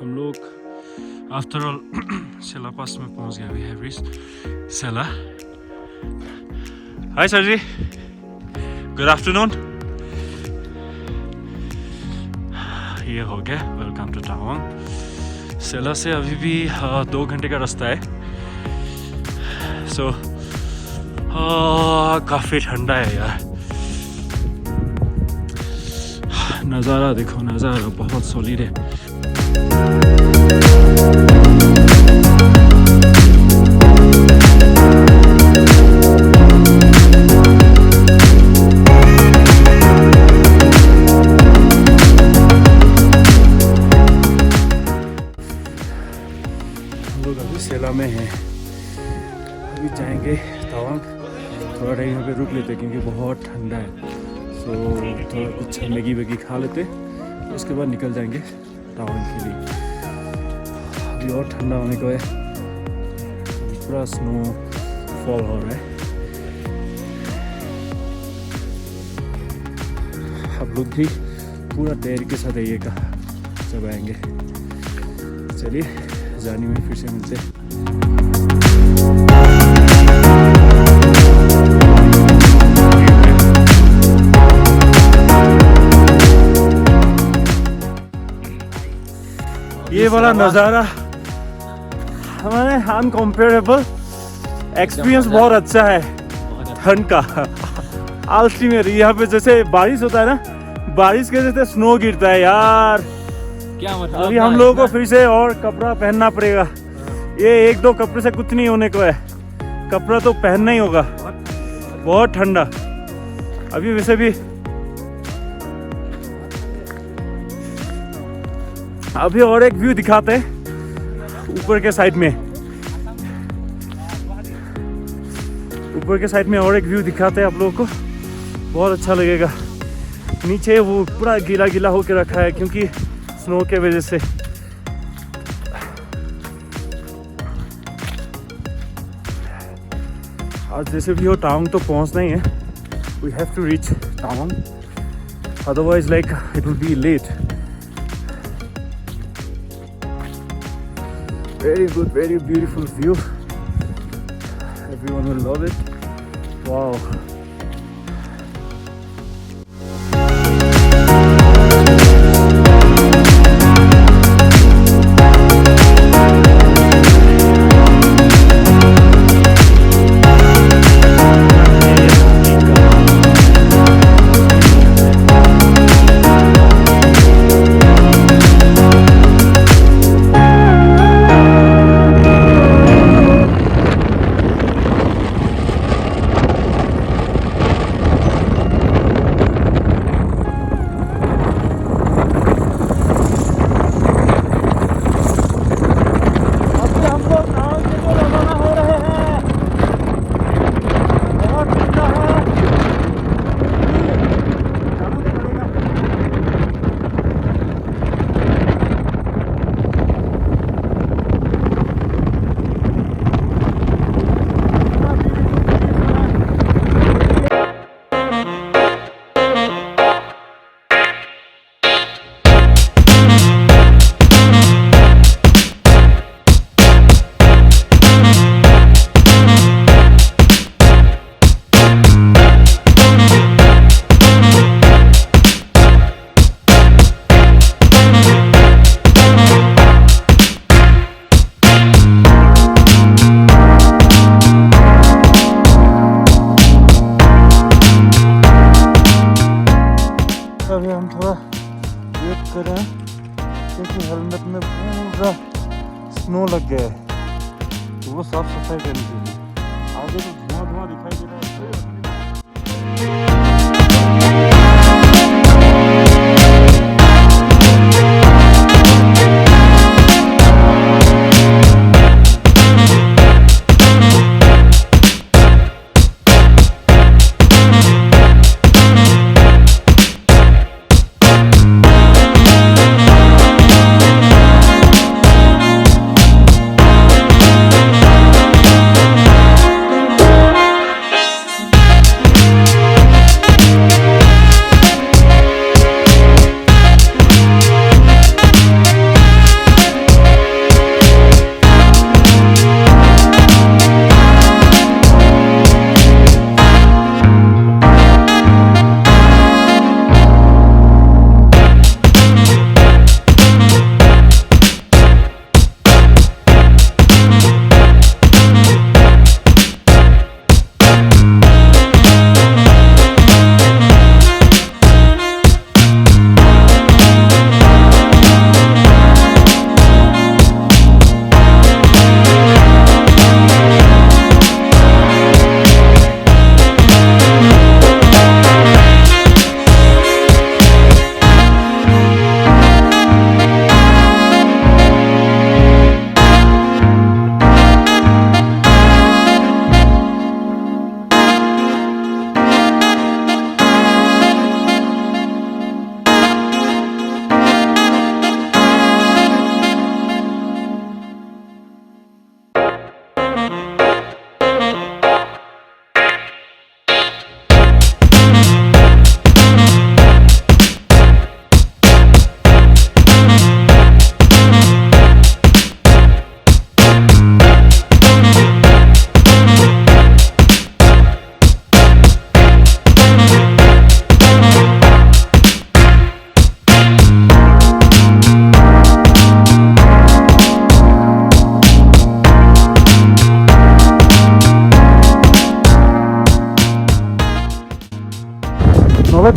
हम लोग after all सेला पास में पहुंच गए। We have reached Sela. Hi sir ji, good afternoon. ये हो गया, वेलकम टू टावांग। सेला से अभी भी 2 घंटे का रास्ता है। सो काफ़ी ठंडा है यार। नज़ारा देखो, नज़ारा बहुत सॉलिड है। हम लोग अभी सेला में हैं। अभी जाएंगे तवांग। थोड़ा टाइम यहाँ पे रुक लेते क्योंकि बहुत ठंडा है। सो थोड़ा कुछ मैगी वैगी खा लेते, उसके बाद निकल जाएंगे तवांग के लिए। अभी और ठंडा होने को है, पूरा स्नो फॉल हो रहा है। आप लोग भी पूरा तैयारी के साथ आइएगा जब आएंगे। चलिए जाने में फिर से मिलते हैं। ये वाला नज़ारा हमारे अनकम्पेरेबल एक्सपीरियंस बहुत अच्छा है ठंड का। अल्टीमेट यहाँ पे जैसे बारिश होता है ना, बारिश के जैसे स्नो गिरता है यार। क्या मतलब? अभी हम लोगों को फिर से और कपड़ा पहनना पड़ेगा। ये 1-2 कपड़े से कुछ नहीं होने को है, कपड़ा तो पहनना ही होगा। बहुत ठंडा। अभी वैसे भी अभी और एक व्यू दिखाते हैं ऊपर के साइड में। ऊपर के साइड में और एक व्यू दिखाते हैं आप लोगों को, बहुत अच्छा लगेगा। नीचे वो पूरा गीला गीला होके रखा है क्योंकि स्नो के वजह से। आज जैसे भी हो टावांग तो पहुंचना ही है। We have to reach Tawang, otherwise like it will be late. Very good, very beautiful view. Everyone will love it. Wow. अभी हम थोड़ा वेट कर रहे हैं क्योंकि हेलमेट में पूरा स्नो लग गया है, तो वो साफ सफाई करनी चाहिए। आगे तो धुआं धुआं दिखाई दे रहा है।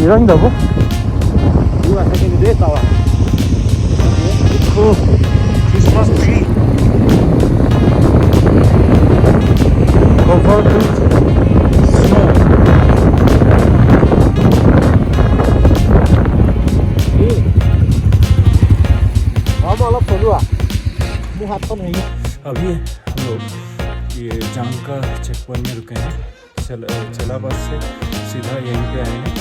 이런다고? 누가 생각이 됐다 와. 그 크리스마스 트리. Covered with snow. Đó lắp số nữa. Mua hạt con này. अभी हम लोग ये जंग का चेक पॉइंट में रुके हैं। चला बस से सीधा यहीं पे आए हैं।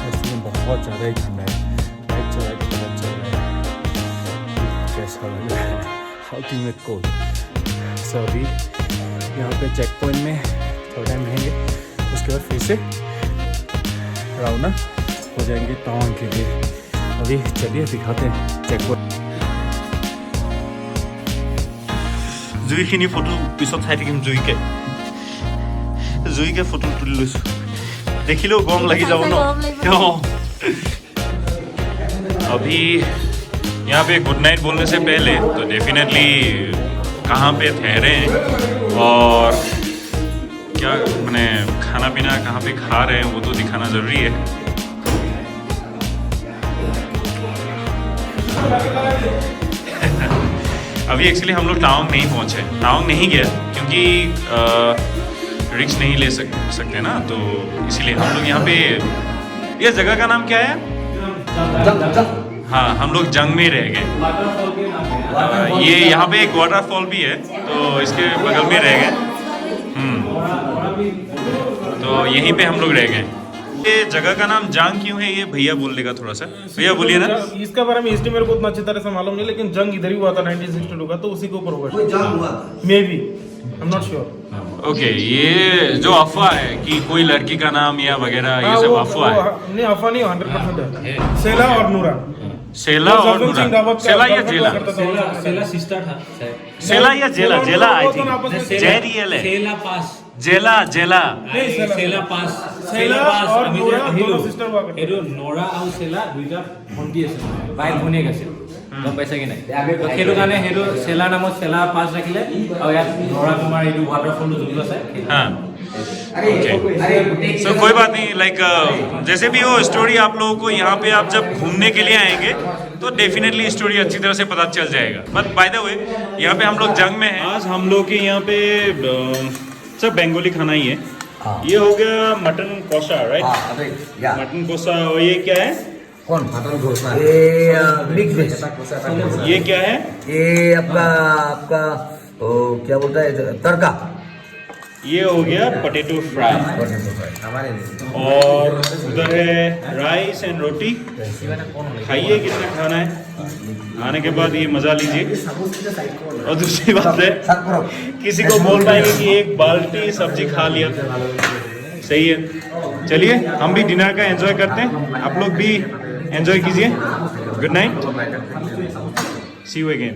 इसमें बहुत ज़्यादा ही ठंडा है। बाइक चला के पता चल रहा है कैसा लग रहा है। Ultimate cold. सो अभी यहाँ पे चेक पॉइंट में थोड़ा टाइम रहेंगे, उसके बाद फिर से रवाना हो जाएंगे तवांग के लिए। अभी चलिए दिखाते हैं चेक पॉइंट। জুইখিনি ফটো পিছত চাই থাকিম। জুইকে ফটো তুলি লৈছোঁ, দেখিলেও গৰম লাগি যাব ন। अभी यहाँ पे गुड नाइट बोलने से पहले तो डेफिनेटली कहाँ पे ठहरे हैं और क्या मैंने खाना पीना कहाँ पे खा रहे हैं वो तो दिखाना ज़रूरी है। अभी एक्चुअली हम लोग टाउन नहीं पहुँचे, टाउन नहीं गया क्योंकि रिक्स नहीं ले सकते ना, तो इसीलिए हम लोग यहाँ पे, ये जगह का नाम क्या है? हाँ, हम लोग जंग में रह गए। ये यहाँ पे एक वाटरफॉल भी है तो इसके बगल में रह गए। तो यहीं पे हम लोग रह गए। ये जगह का नाम जांग क्यों है ये भैया बोल देगा थोड़ा सा। भैया बोलिए ना। इसका बारे में हिस्ट्री मेरे को उतना अच्छी तरह से मालूम नहीं, लेकिन जंग इधर ही हुआ था 1962 का, तो उसी के ऊपर हुआ may be, I am not sure. Okay, ये जो अफवाह है कि कोई लड़की का नाम या वगैरह ये सब अफवाह है। नहीं, अफवाह नहीं, 100% है। सेला और नूरा, सेला और नूरा, सेला या जेला, सेला सिस्टर था, सेला या जेला, जेला आई थिंक जेरियल है, सेला पास, जेला जेला सेला पास, सेला और नूरा दोनों सिस्टर हुआ करते। हेरो नोरा और सेला दुईटा भंटी আছে, ভাই ভনীয়েক আছিল, গম পাইছা কি নাই? তো সেইটো কাৰণে হেৰো সেলা নামত সেলা পাস ৰাখিলে আৰু ইয়াত নৰা তোমাৰ এইটো ৱাটাৰফলটো যোনটো আছে। हाँ ओके, सो कोई बात नहीं। लाइक जैसे भी हो स्टोरी आप लोगों को यहाँ पे आप जब घूमने के लिए आएंगे तो डेफिनेटली स्टोरी अच्छी तरह से पता चल जाएगा। बट बाय द वे यहाँ पे हम लोग जंग में हैं। आज हम लोग के यहाँ पे सब बंगाली खाना ही है। ये हो गया मटन कोसा, राइट? मटन कोसा। और ये क्या है? कौन मटन कोसा? ये मिक्स वेज। ये क्या है? ये आपका ओ क्या बोलता है, तड़का। ये हो गया पोटैटो फ्राई। और उधर है राइस एंड रोटी। खाइए कितना खाना है, आने के बाद ये मज़ा लीजिए। और दूसरी बात है, किसी को बोल पाएंगे कि एक बाल्टी सब्जी खा लिया, सही है। चलिए हम भी डिनर का एंजॉय करते हैं, आप लोग भी एंजॉय कीजिए। Good night, see you again.